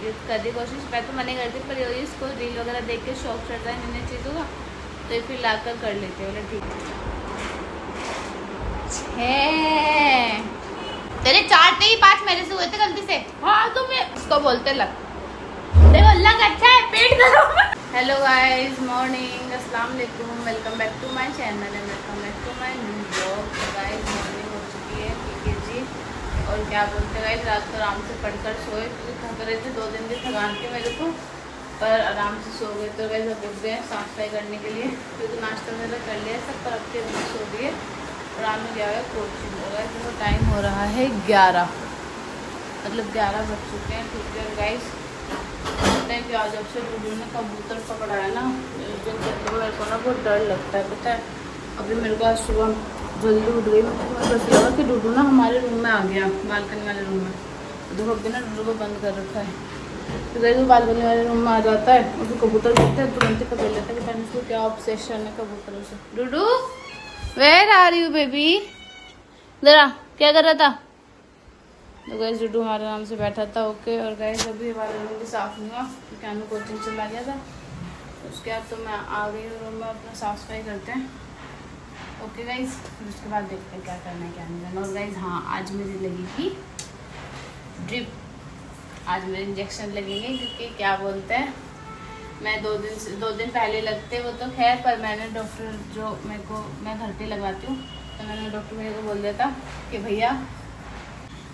ये कर दी कोशिश, मैं तो मना करती पर यही इसको रील वगैरह देख के शौक चढ़ता है नई चीज़ों का, तो ये फिर ला कर लेते हैं। बोले ठीक है। तेरे 4 नहीं 5 मेरे से हुए थे गलती से। हाँ तो मैं उसको बोलते लग देखो लग अच्छा है पेट गरम। हेलो गाइस, मॉर्निंग, अस्सलाम वालेकुम, welcome back to my channel and welcome back to my new blog. Guys morning हो चुकी है, ठीक है जी। और क्या बोलते हैं गाइस, रात को आराम से पढ़कर सोए क्योंकि थक रहे थे, 2 दिन की थकान थी मेरे को, पर आराम से सो गए। तो गाइस अब उठ गए साफ सफाई करने के लिए क्योंकि नाश्ता वगैरह कर लिया सब, पर अब के सो दिए और आराम में गया है कोचिंग। गाइस देखो टाइम हो रहा है 11, मतलब 11 बज चुके हैं, ठीक है गाइस। कि आज जब से डूडू ने कबूतर पकड़ा है ना, उस दिन से मेरे को ना बहुत डर लगता है, पता है। अभी मेरे को आज सुबह जल्दी उठ गई, मेरे को बस लगा कि डूडू ना हमारे रूम में आ गया, बालकनी वाले रूम में। देखो अभी ना डूडू को बंद कर रखा है, तो गई वो बालकनी वाले रूम में आ जाता है और फिर कबूतर देखते हैं तुरंत ही पकड़ लेता है कि पहले उसको क्या ऑब्सेशन है कबूतरों से। डूडू वेयर आर यू बेबी, जरा क्या कर रहा था। तो गैस डूडू हमारे नाम से बैठा था, ओके। और गैस अभी हमारे रूम भी साफ़ नहीं हुआ क्योंकि हमें कोचिंग चला गया था, उसके बाद तो मैं आ गई हूँ रूम में, अपना साफ़ सफाई करते हैं, ओके गाइज। उसके बाद देखते हैं क्या करना है क्या नहीं करना। और गाइज हाँ, आज मेरी लगेगी ड्रिप, आज मेरे इंजेक्शन लगेंगे क्योंकि क्या बोलते हैं, मैं 2 दिन पहले लगते वो तो खैर, पर मैंने डॉक्टर जो मैं घर पे लगवाती हूँ, तो मैंने डॉक्टर भैया को बोल दिया था कि भैया,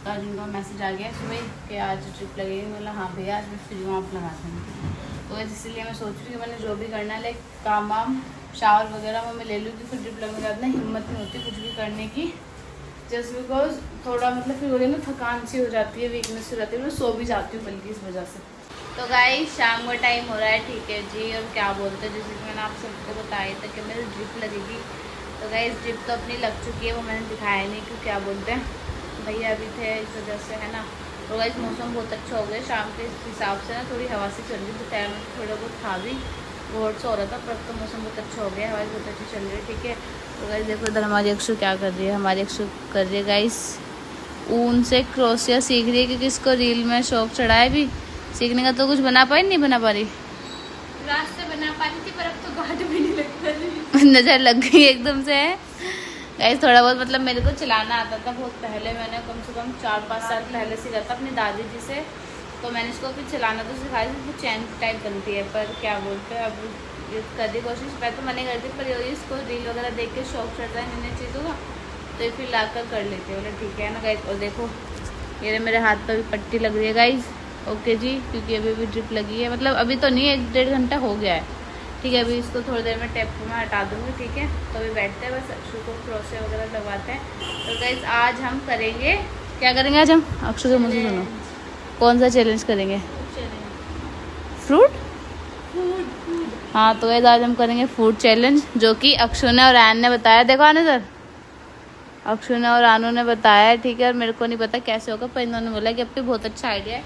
आज उनका मैसेज आ गया सुबह कि आज ट्रिप लगेगी। बोला हाँ भैया आज मैं फ्री हूँ, आप लगा देंगे। तो इसलिए मैं सोच रही हूँ कि मैंने जो भी करना है लाइक काम वाम शावर वगैरह वो मैं ले लूँगी, फिर ट्रिप लगने के बाद ना हिम्मत नहीं होती कुछ भी करने की, जस्ट बिकॉज थोड़ा मतलब फिर बोले ना थकान सी हो जाती है, वीकनेस हो जाती है, मैं सो भी जाती हूँ बल्कि इस वजह से। तो गाइस शाम का टाइम हो रहा है, ठीक है जी। और क्या बोलते हैं, जैसे कि मैंने आप सबको बताया था कि मेरी ड्रिप लगेगी, तो गाइस ड्रिप तो अपनी लग चुकी है, वो मैंने दिखाया नहीं क्योंकि क्या बोलते हैं भैया अभी थे इस वजह से, है ना। तो गाइस मौसम बहुत अच्छा हो गया शाम के हिसाब से ना, थोड़ी हवा से चल रही, दोपहर में थोड़ा बहुत था भी बहुत सा हो रहा था, पर तो मौसम बहुत अच्छा हो गया, हवा बहुत अच्छी चल रही है, ठीक है। तो गाइस देखो इधर हमारी अक्षु क्या कर रही है, हमारी अक्षु कर रही है गाइस ऊन से क्रोशिया सीख रही है, क्योंकि इसको रील में शौक चढ़ा है भी सीखने का। तो कुछ बना पाई नहीं बना पा रही, रास्ते बना पा रही थी पर अब तो गाठ भी नहीं लग रही नजर लग गई एकदम से। गाइस थोड़ा बहुत मतलब मेरे को चलाना आता था बहुत पहले, मैंने कम से कम 4-5 साल पहले सीखा था अपनी दादी जी से, तो मैंने इसको फिर चलाना तो सिखाई थी, वो चैन टाइप बनती है, पर क्या बोलते हैं अब ये कर दी कोशिश, मैं तो मना करती पर यही इसको रील वगैरह देख के शौक चढ़ता है नई चीज़ों का, तो ये फिर ला कर लेते हैं। बोले ठीक है ना गाइस। और देखो ये मेरे हाथ पर भी पट्टी लग रही है गाइस, ओके जी, क्योंकि अभी भी ड्रिप लगी है, मतलब अभी तो नहीं 1-1.5 घंटा हो गया है, ठीक है। अभी इसको थोड़ी देर में टेप को मैं हटा दूँगी, ठीक है। तो अभी बैठते हैं बस अक्षु को क्रोशे वगैरह लगवाते हैं। तो गाइस आज हम करेंगे, क्या करेंगे आज हम, अक्षु के मुँह से सुनो, कौन सा चैलेंज करेंगे, फ्रूट। हाँ तो गाइस आज हम करेंगे फूड चैलेंज, जो कि अक्षु ने और आयन ने बताया, देखो आने सर, अक्षु ने और आनू ने बताया है, ठीक है। और मेरे को नहीं पता कैसे होगा, पर इन्होंने बोला कि अब भी बहुत अच्छा आइडिया है,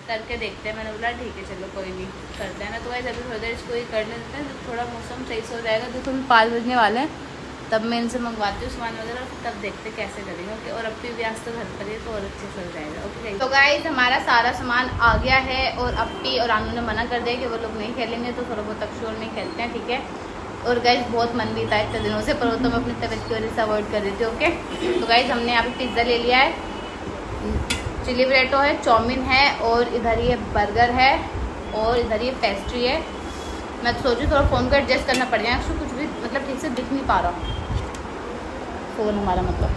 करके देखते हैं। मैंने बोला ठीक है चलो कोई नहीं करते हैं ना। तो वैसे अभी थोड़ी देर इसको ही करने देते हैं, जब थोड़ा मौसम सही से हो जाएगा, देखो अभी 5 बजने वाले हैं, तब मैं इनसे मंगवाती हूँ सामान वगैरह, तब देखते कैसे करेंगे, ओके। और अप्पी भी आज तो घर पर है तो और अच्छे से हो जाएगा, ओके। तो गाइस हमारा सारा सामान आ गया है, और अप्पी और आनू ने मना कर दिया कि वो लोग नहीं खेलेंगे, तो थोड़ा बहुत अक्षु और नहीं खेलते हैं, ठीक है। और गाइस बहुत मन भी था इतने दिनों से, पर वो तो मैं अपनी तबीयत की वजह से अवॉइड कर रही थी, ओके। तो गाइस हमने यहाँ पे पिज़्ज़ा ले लिया है, चिली ब्रेटो है, चाउमीन है, और इधर ये बर्गर है, और इधर ये पेस्ट्री है। मैं तो सोचूँ थोड़ा फ़ोन को एडजस्ट करना पड़ जाए, एक्चुअली कुछ भी मतलब ठीक से दिख नहीं पा रहा फ़ोन हमारा, मतलब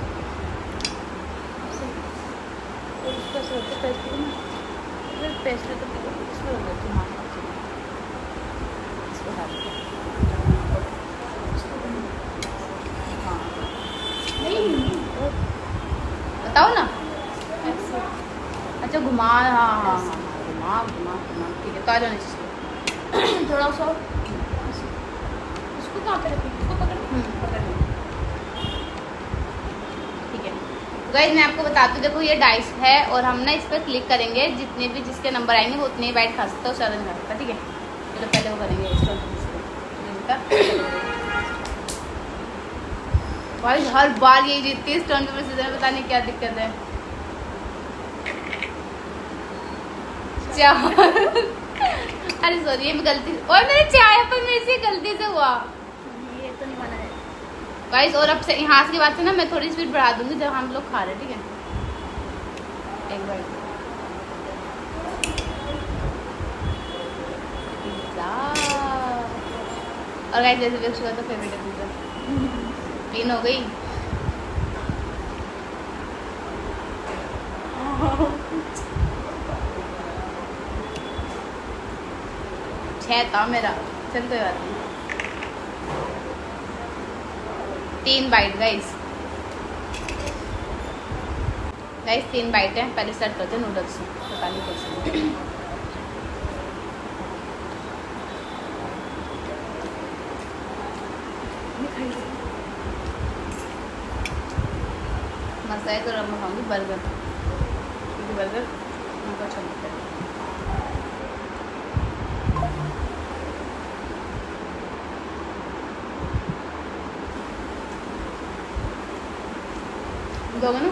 पेस्ट्री तो बताओ ना, अच्छा घुमा, हाँ हाँ हाँ घुमा घुमा घुमा, ठीक है। तो आ जाओ नीचे थोड़ा सा, इसको कहाँ पे रखें, इसको पकड़ ठीक है। तो गाइस मैं आपको बताती हूँ, देखो ये डाइस है, और हम ना इस पर क्लिक करेंगे, जितने भी जिसके नंबर आएंगे वो उतने ही बैठ खा सकते हो, चैलेंज खा सकता, ठीक है। चलो पहले वो करेंगे भाई, हर बार यही जीतती है स्टोन पेपर सीजर, पता नहीं क्या दिक्कत है। चार अरे सॉरी ये मैं गलती और मेरे चाय पर मेरे से गलती से हुआ। ये तो नहीं माना है गाइस। और अब से यहाँ की बात से ना मैं थोड़ी स्पीड बढ़ा दूंगी जब हम लोग खा रहे हैं, ठीक है। एक बार पिज्जा। और गाइस जैसे भी उसका तो फेवरेट है पिज्जा। 3 हो गई। था मेरा। चल कोई बात नहीं। 3 बाइट गाइस। 3 बाइट है। पहले स्टार्ट करते हैं नूडल्स से। पता नहीं कैसे मजा है तो मैं खाऊंगी बर्गर, क्योंकि बर्गर मुझको अच्छा लगता है। दोगे ना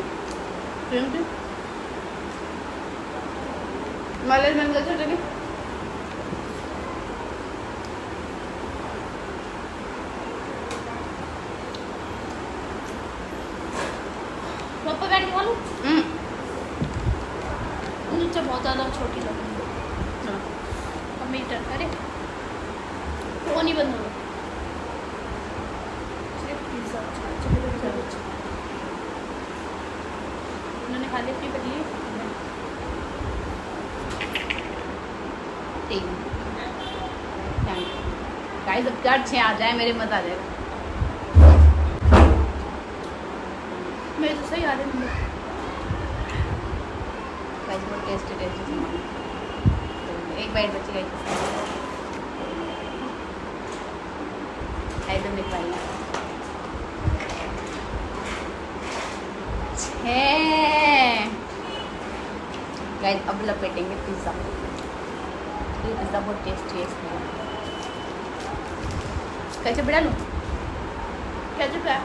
मालेज बन गया छोटे पापा बैठ के खा लो। नीचे बहुत ज़्यादा छोटी लग रही है। अब मेरी टर्न। अरे वो नहीं बंद होगा। सिर्फ पिज़्ज़ा अच्छा। उन्होंने खा लिया अपनी पतली। 3 गाइस अब 4-6 आ जाए मेरे मजा आ जाएगा। मेरे तो सही आ रहे हैं। गाइस बहुत टेस्टी सामान है। एक बाइट बची गाइस। एकदम नहीं पाई 6 गाइस। अब लपेटेंगे पिज्ज़ा। ये पिज़्ज़ा बहुत टेस्टी है इसमें। कैसे बढ़ा लूँ? कैसे क्या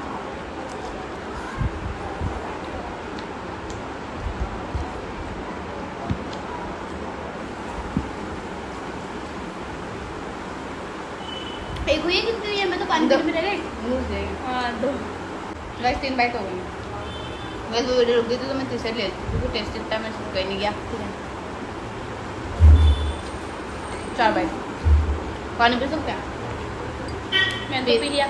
एक हुई है कितनी है? मैं तो 5 मिनट में रह गई। हाँ 2 गाइस 3 बाइट हो गई। वैसे वो वीडियो रुक गई थी तो मैं तीसरे ले लेती क्योंकि टेस्ट इतना मैं कहीं नहीं गया। 4 बाइट पानी पी सकते हैं। मैंने तो पी लिया।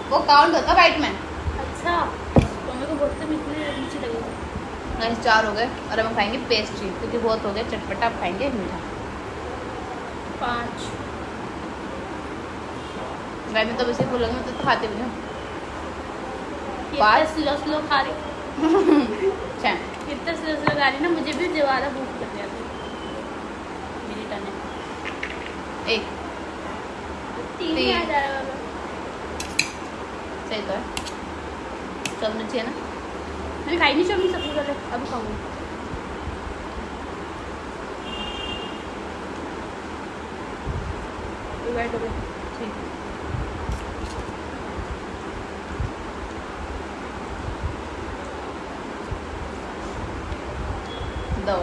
वो काउंट होता बाइट में। अच्छा तो मेरे को बहुत नीचे लगेगा। गाइस 4 हो गए और अब हम खाएंगे पेस्ट्री क्योंकि बहुत हो गया चटपटा। अब खाएंगे मीठा। 5 मैं तो वैसे बोलूँगी मैं तो खाते भी हूँ। 5 स्लो खा रही। अच्छा इतना स्लो खा रही ना मुझे भी दोबारा भूख लग जाती है। मेरी टर्न है। 1 3 ही आ जा रहा है। सही तो है। सब नीचे है ना। मैंने खाई नहीं चौमिन सबसे पहले। अब खाऊंगी। वेट हो गया। ठीक 2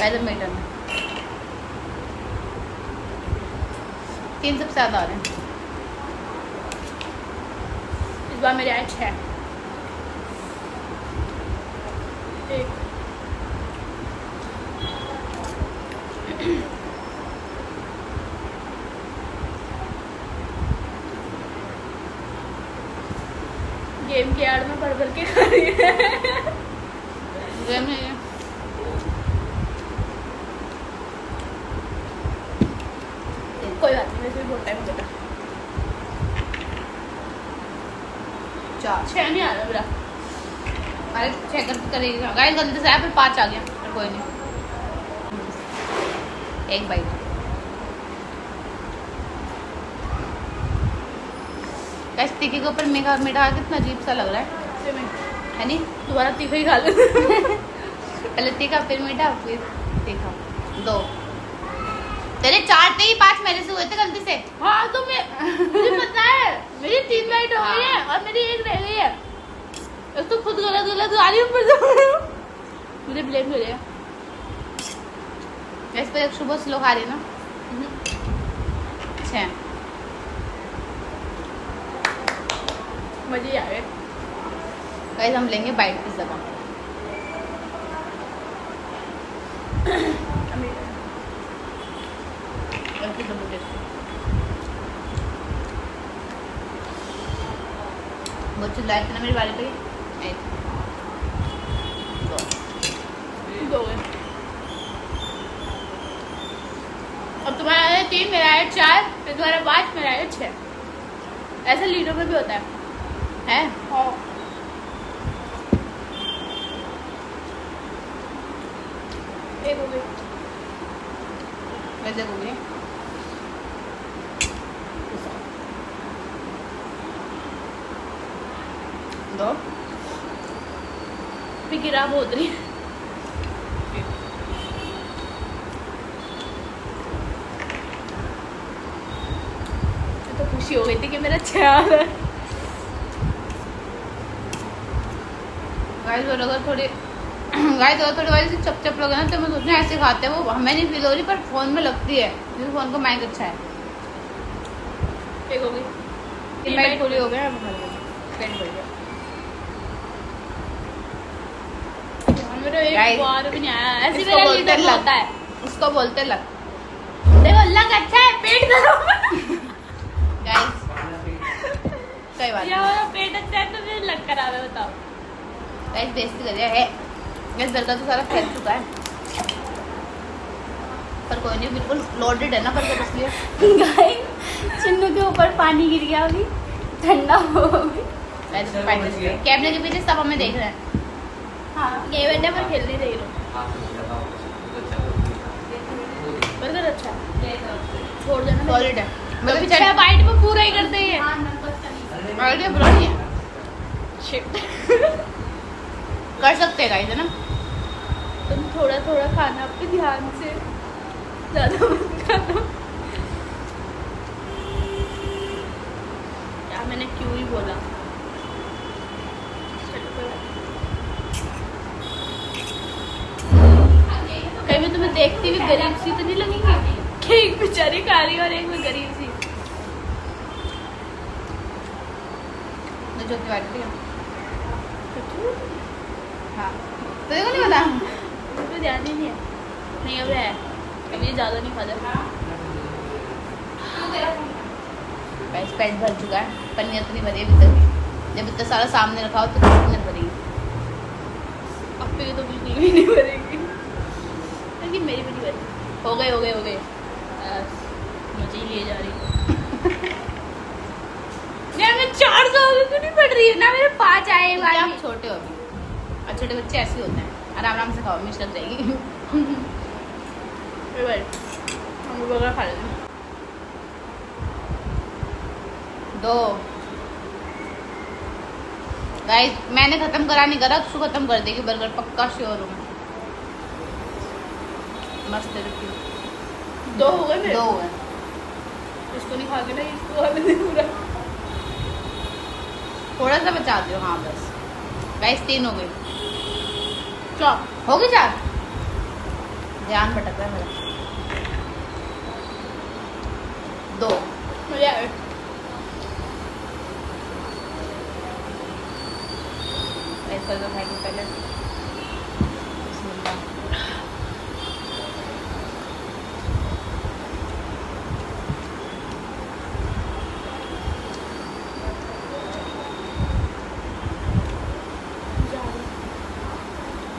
पहले मीटर में 3 सबसे ज़्यादा आ रहे हैं। इस बार मेरे आए 6। 1 गेम के आड़ में भर के खा रही है। गेम नहीं है। कोई बात नहीं। वैसे भी बहुत टाइम हो गया। 4 6 नहीं आ रहा मेरा। अरे 6 कर करेगा गाइस। गलती से आया फिर 5 आ गया। पर कोई नहीं। 1 बाइट गाइस। तीखे के ऊपर मीठा मीठा कितना अजीब सा लग रहा है नहीं? दोबारा तीखा ही खा लो। पहले तीखा फिर मीठा फिर तीखा। 2 तेरे 4 थे ही 5 मेरे से हुए थे गलती से। हाँ तो मैं मुझे पता है। मेरी 3 बाइट हो गई है और मेरी 1 रह गई है। तो खुद गलत गलत आ रही ऊपर से मुझे ब्लेम करेगा। इस पर एक सुबह स्लो खा रही है ना। अच्छा मजे आ गए। गाइस हम लेंगे बाइट पिज्जा का। बहुत चिल्लाए थे ना मेरी बारी पे। दो गए। अब तुम्हारा आया 3, मेरा आया 4, फिर तुम्हारा 5, मेरा आया 6। ऐसा लीडर में भी होता है? हाँ। एक हो गई। वैसे हो गई। दो फिर गिरा बहुत रही। तो खुशी हो गई थी कि मेरा 6 आ रहा है। गाइस वो अगर थोड़ी गाइस अगर थोड़ी वाली चप चप लगे ना तो मैं सोच रही हूँ ऐसे खाते हैं, वो हमें नहीं फील हो रही पर फोन में लगती है, क्योंकि फोन का माइक अच्छा है। एक हो गई। 3 बाइट पूरी हो गया, अब पेट भर गया। मेरा एक Guys, बार भी नहीं आया। ऐसे इसको मेरा बोलते लीडर लग। होता है। उसको बोलते लग। देखो लग अच्छा है, पेट करो। गाइस सही बात या है। मेरा पेट अच्छा है तो फिर लग कर आ रहा है, बताओ। गाइस बेइज्जती कर दिया है। इस बर्गर तो सारा फैल चुका है, पर कोई नहीं, बिल्कुल लोडेड है ना बर्गर, इसलिए। गाइस चिन्नू के ऊपर पानी गिर गया, अभी ठंडा हो गई। कैमरे के पीछे सब हमें देख रहे हैं। हाँ ये बैठे पर खेल नहीं रही हूँ। बर्गर अच्छा है, छोड़ देना। सॉलिड है, मतलब 6 बाइट में पूरा ही करते हैं। ऑलरेडी बुरा नहीं है, शिट। कर सकते हैं गाइस, है ना। तुम थोड़ा थोड़ा खाना पे ध्यान से, ज्यादा मत खाना। क्या मैंने क्यों ही बोला। कहीं मैं तुम्हें देखती हुई गरीब सी तो नहीं लगेंगी कि एक बेचारी खा रही है और एक में गरीब सी। जो की बात है। हाँ तो देखो नहीं पता, मुझे ध्यान ही नहीं है। नहीं अब है, अभी ज्यादा नहीं खा जाता। गाइस पेट भर चुका है, पर नीयत नहीं भरी अभी तक। जब इतना सारा सामने रखा हो तो किसकी नीयत भरेगी। अब पे तो बिल्कुल भी नहीं भरेगी, लेकिन मेरी भी नहीं भरी। हो गए हो गए हो गए। मुझे ही लिए जा रही हूँ। यार मैं 400 क्यों नहीं पढ़ रही है ना, मेरे 5 आए वाली। आप छोटे हो अभी, और छोटे बच्चे ऐसे ही होते हैं, आराम आराम से खाओ, मिश लग जाएगी। हम बर्गर खा लेंगे। 2 गाइस मैंने खत्म करा नहीं करा, तू खत्म कर देगी बर्गर, पक्का श्योर हूँ मैं। मस्त है रुकी। 2 हो गए मेरे। 2 है, इसको नहीं खा के ना, इसको खा लेते पूरा। थोड़ा सा बचा दो। हाँ बस गाइस 3 हो गई। क्या हो गई 4, ध्यान भटक रहा है मेरा। 2 मुझे आ गए। ऐसा तो खाएंगे पहले। बिस्मिल्लाह।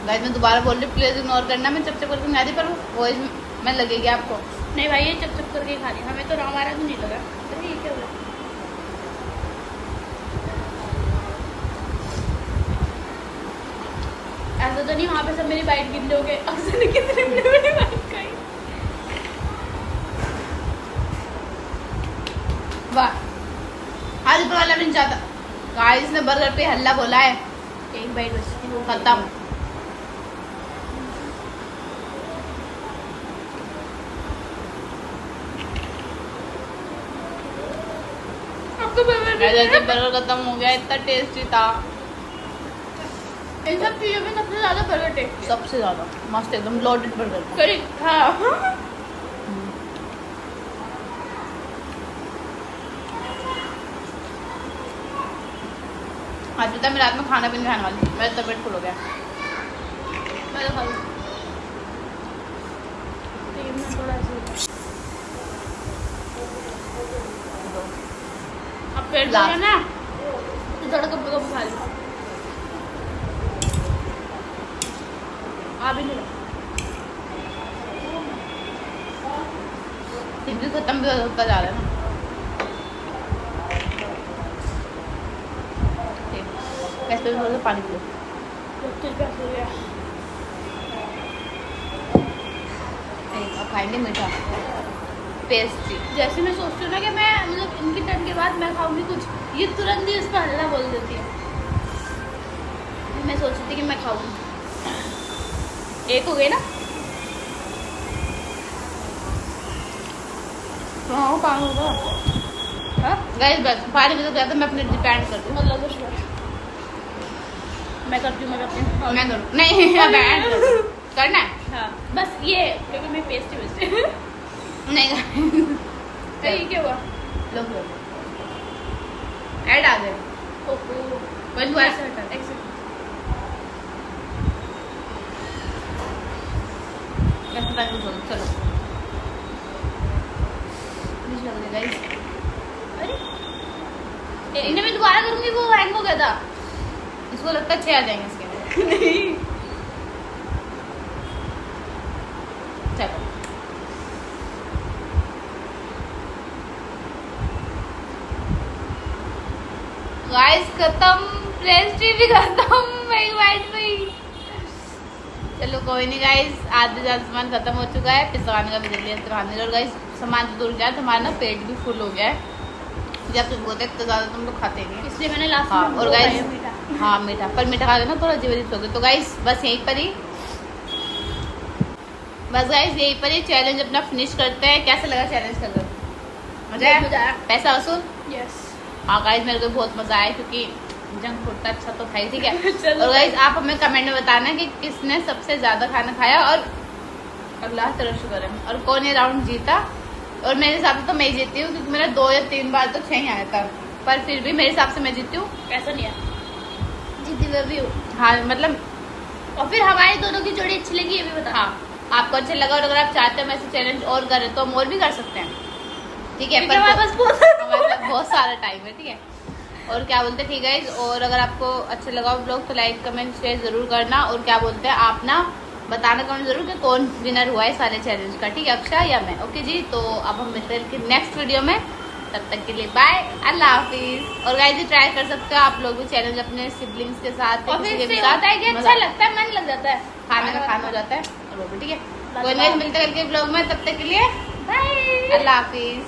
गाइस मैं दोबारा बोल रही हूँ, प्लीज इग्नोर करना, मैं चप चप करके नहीं आती, पर वॉइस में लगेगी आपको। नहीं भाई ये चप चप करके खानी, हमें तो हमारा तो नहीं लगा। अरे ये क्या हुआ? ऐसा तो नहीं वहाँ पे सब मेरी बाइट गिन लोगे। अक्सर ने कितने बड़ी बाइट खाई। वाह आज ऊपर वाला भी नहीं चाहता। गाइस ने बर्गर पे हल्ला बोला है, एक बाइट बची थी, वो खत्म। अब तो बर्गर बर्गर खत्म हो गया, इतना टेस्टी था। इन सब चीज़ों में सबसे ज़्यादा बर्गर टेस्ट सबसे ज्यादा मस्त एकदम लोडेड बर्गर। करेक्ट हाँ। आज पता है मैं रात में खाना भी नहीं खाने वाली, मेरा तबीयत फुल हो गया। मैं तो खा लूँ। लेकिन मैं थोड़ा ऐसे अब पेट भर गया ना तो थोड़ा कब कब खा लूँ। आ भी नहीं रहा। फिर भी खत्म भी होता जा रहा है ना। कैसे भी थोड़ा सा पानी पी लो। तेज प्यास हो गया। अब खाएंगे मीठा पेस्ट्री। जैसे मैं सोचती हूँ ना कि मैं मतलब इनके टर्न के बाद मैं खाऊंगी कुछ, ये तुरंत ही उस पर हल्ला बोल देती है। मैं सोच रही थी कि मैं खाऊंगी। एक हो गई ना। हाँ पानी होगा। हाँ गाइस बस पानी भी तो ज़्यादा मैं अपने डिपेंड कर दूँ। मतलब कुछ मैं करती हूँ, मैं करती हूँ। मैं करूँ नहीं बैंड करना है। हाँ बस ये क्योंकि मैं पेस्टी वेस्टी नहीं ये क्या हुआ? लोग ऐड आ गए। ओहो कोई दुआ से हटा एक सेकंड। कैसे टाइम चलो चलो मुझे लग रहा है गाइस। अरे इन्हें मैं दोबारा करूँगी, वो हैंग हो गया था। इसको लगता है 6 आ जाएंगे इसके अंदर। नहीं चलो गाइस खत्म, पेस्ट्री भी खत्म, मेरी वाइट गई। चलो कोई नहीं गाइस, आधे ज़्यादा सामान खत्म हो चुका है, पिसवाने का भी जल्दी खाने का। और गाइस सामान तो दूर जाए तो हमारा ना पेट भी फुल हो गया है। जब तुम बोलते तो ज़्यादा तुम लोग खाते नहीं, इसलिए मैंने लास्ट हाँ, में और वो guys, खाया मीठा। हाँ मीठा, पर मीठा खा के ना थोड़ा अजीब अजीब हो गया। तो गाइस बस यहीं पर ही चैलेंज अपना फिनिश करते हैं। कैसा लगा चैलेंज करके? मजा आया? पैसा वसूल? यस। हाँ गाइस मेरे को बहुत मजा आया क्योंकि जंक फूड का अच्छा तो खाई, ठीक है। चलो और गाइस आप हमें कमेंट में बताना कि किसने सबसे ज्यादा खाना खाया और अल्लाह तेरा शुक्र है, और कौन ये राउंड जीता। और मेरे हिसाब से तो मैं ही जीती हूँ क्योंकि मेरा 2 या 3 बार तो 6 ही आया था, पर फिर भी मेरे हिसाब से मैं जीती हूँ। ऐसा नहीं है, जीती हुई भी हूँ। हाँ मतलब और फिर हमारे दोनों की जोड़ी अच्छी लगी ये भी बता। हाँ आपको अच्छा लगा, और अगर आप चाहते हो मैं ऐसे चैलेंज और करें तो हम और भी कर सकते हैं, ठीक है। पर हमारे पास हमारे पास बहुत सारा टाइम है, ठीक है। और क्या बोलते हैं, ठीक है। और अगर आपको अच्छा लगा ब्लॉग तो लाइक कमेंट शेयर जरूर करना। और क्या बोलते हैं आप ना बताना कमेंट जरूर कि कौन विनर हुआ है सारे चैलेंज का, ठीक है, अक्षा या मैं। ओके जी, तो अब हम मिलते हैं नेक्स्ट वीडियो में, तब तक के लिए बाय, अल्लाह हाफिज। और गाइस ट्राई कर सकते हो आप लोग भी चैलेंज अपने सिबलिंग्स के साथ, और किसी फिर के इससे साथ। होता है कि अच्छा लगता है, मन लग जाता है, खाने का खाना हो जाता है, और वो भी ठीक है। बाय कोई नहीं, मिलते हैं कल के ब्लॉग में, तब तक के लिए बाय। अल्लाह हाफिज।